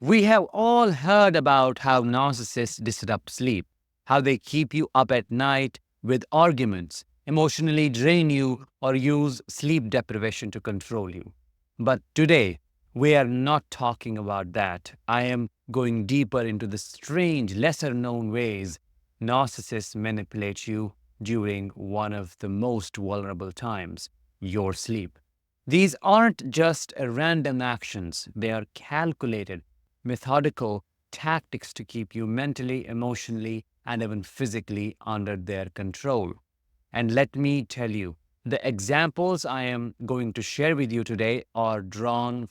We have all heard about how narcissists disrupt sleep, how they keep you up at night with arguments, emotionally drain you, or use sleep deprivation to control you. But today, we are not talking about that. I am going deeper into the strange, lesser known ways narcissists manipulate you during one of the most vulnerable times, your sleep. These aren't just random actions, they are calculated, methodical tactics to keep you mentally, emotionally, and even physically under their control. And let me tell you, the examples I am going to share with you today are drawn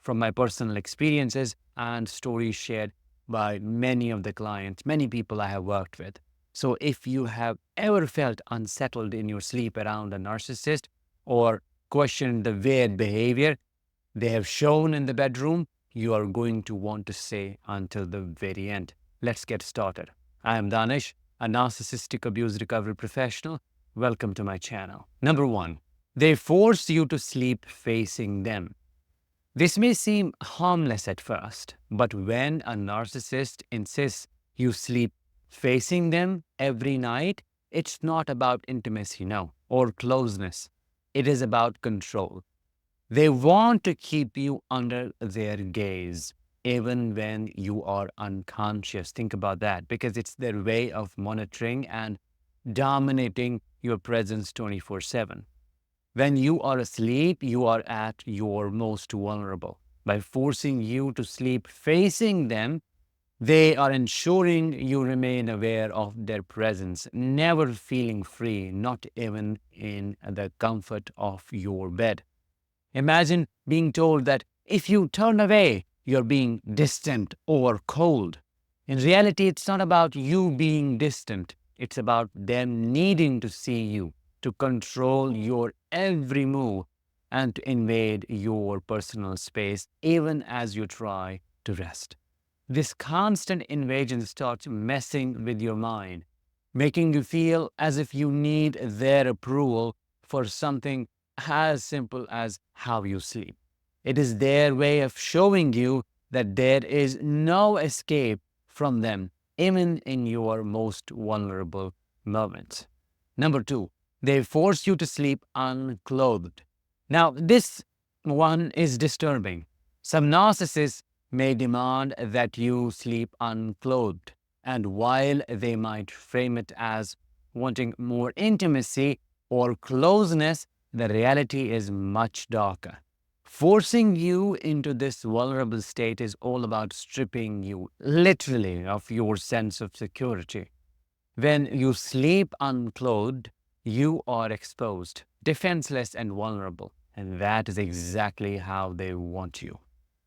from my personal experiences and stories shared by many of the clients, many people I have worked with. So if you have ever felt unsettled in your sleep around a narcissist or questioned the weird behavior they have shown in the bedroom, you are going to want to stay until the very end. Let's get started. I am Danish, a narcissistic abuse recovery professional. Welcome to my channel. Number one, they force you to sleep facing them. This may seem harmless at first, but when a narcissist insists you sleep facing them every night, it's not about intimacy, no, or closeness. It is about control. They want to keep you under their gaze, even when you are unconscious. Think about that, because it's their way of monitoring and dominating your presence 24/7. When you are asleep, you are at your most vulnerable. By forcing you to sleep facing them, they are ensuring you remain aware of their presence, never feeling free, not even in the comfort of your bed. Imagine being told that if you turn away, you're being distant or cold. In reality, it's not about you being distant. It's about them needing to see you, to control your every move, and to invade your personal space, even as you try to rest. This constant invasion starts messing with your mind, making you feel as if you need their approval for something as simple as how you sleep. It is their way of showing you that there is no escape from them, even in your most vulnerable moments. Number two, they force you to sleep unclothed. Now, this one is disturbing. Some narcissists may demand that you sleep unclothed, and while they might frame it as wanting more intimacy or closeness, the reality is much darker. Forcing you into this vulnerable state is all about stripping you, literally, of your sense of security. When you sleep unclothed, you are exposed, defenseless, and vulnerable. And that is exactly how they want you.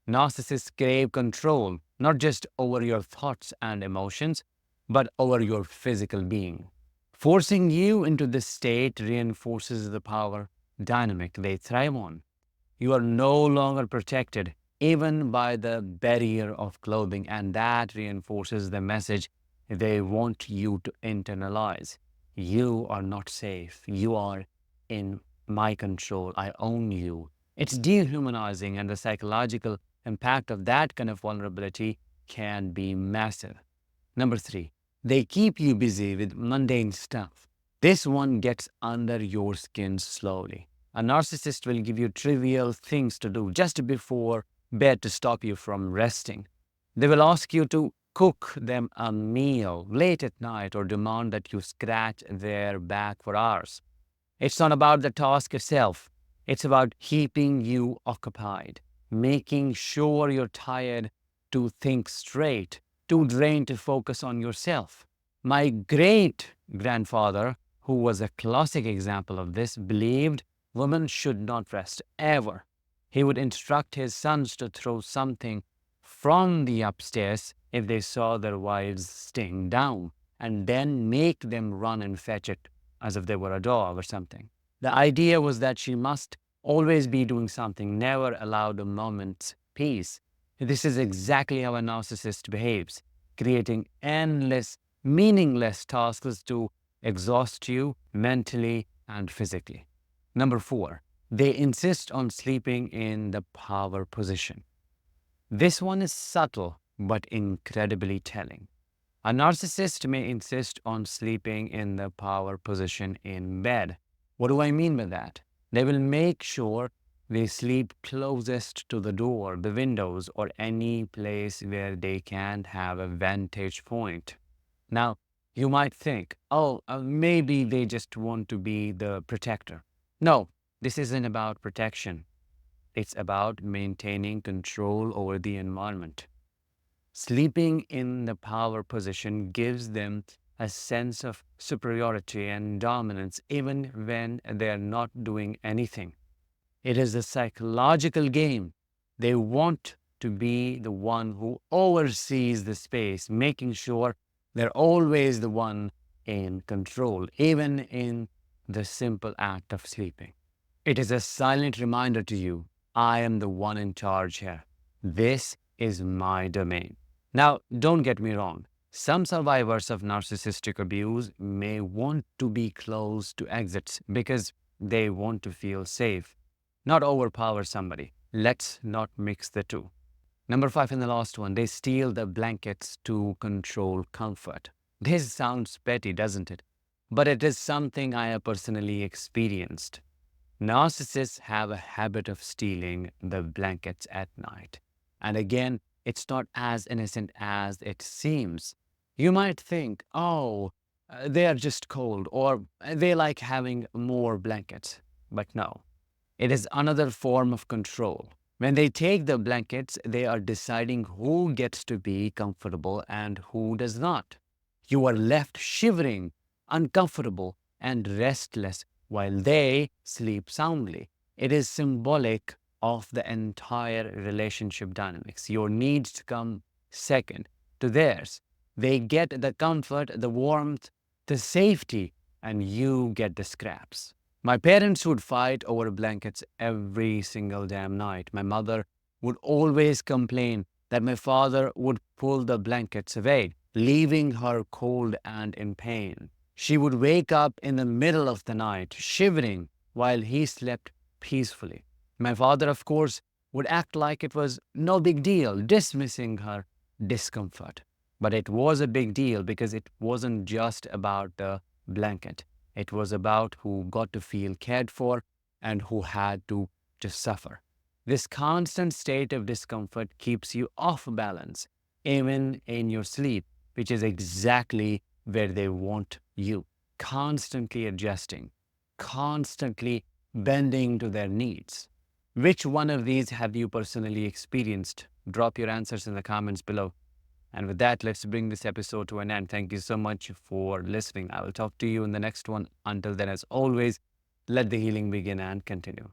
Narcissists crave control, not just over your thoughts and emotions, but over your physical being. Forcing you into this state reinforces the power dynamic they thrive on. You are no longer protected, even by the barrier of clothing, and that reinforces the message they want you to internalize. You are not safe. You are in my control. I own you. It's dehumanizing, and the psychological impact of that kind of vulnerability can be massive. Number three, they keep you busy with mundane stuff. This one gets under your skin slowly. A narcissist will give you trivial things to do just before bed to stop you from resting. They will ask you to cook them a meal late at night or demand that you scratch their back for hours. It's not about the task itself. It's about keeping you occupied, making sure you're tired to think straight, too drained to focus on yourself. My great grandfather, who was a classic example of this, believed women should not rest ever. He would instruct his sons to throw something from the upstairs if they saw their wives staying down, and then make them run and fetch it as if they were a dog or something. The idea was that she must always be doing something, never allowed a moment's peace. This is exactly how a narcissist behaves, creating endless, meaningless tasks to exhaust you mentally and physically. Number four, they insist on sleeping in the power position. This one is subtle but incredibly telling. A narcissist may insist on sleeping in the power position in bed. What do I mean by that? They will make sure they sleep closest to the door, the windows, or any place where they can have a vantage point. Now, you might think, oh, maybe they just want to be the protector. No, this isn't about protection. It's about maintaining control over the environment. Sleeping in the power position gives them a sense of superiority and dominance even when they're not doing anything. It is a psychological game. They want to be the one who oversees the space, making sure they're always the one in control, even in the simple act of sleeping. It is a silent reminder to you, I am the one in charge here. This is my domain. Now, don't get me wrong. Some survivors of narcissistic abuse may want to be close to exits because they want to feel safe, not overpower somebody. Let's not mix the two. Number 5 and the last one, they steal the blankets to control comfort. This sounds petty, doesn't it? But it is something I have personally experienced. Narcissists have a habit of stealing the blankets at night. And again, it's not as innocent as it seems. You might think, oh, they are just cold or they like having more blankets. But no, it is another form of control. When they take the blankets, they are deciding who gets to be comfortable and who does not. You are left shivering, uncomfortable, and restless while they sleep soundly. It is symbolic of the entire relationship dynamics. Your needs come second to theirs. They get the comfort, the warmth, the safety, and you get the scraps. My parents would fight over blankets every single damn night. My mother would always complain that my father would pull the blankets away, leaving her cold and in pain. She would wake up in the middle of the night, shivering, while he slept peacefully. My father, of course, would act like it was no big deal, dismissing her discomfort. But it was a big deal because it wasn't just about the blanket. It was about who got to feel cared for and who had to just suffer. This constant state of discomfort keeps you off balance, even in your sleep, which is exactly where they want you. Constantly adjusting, constantly bending to their needs. Which one of these have you personally experienced? Drop your answers in the comments below. And with that, let's bring this episode to an end. Thank you so much for listening. I will talk to you in the next one. Until then, as always, let the healing begin and continue.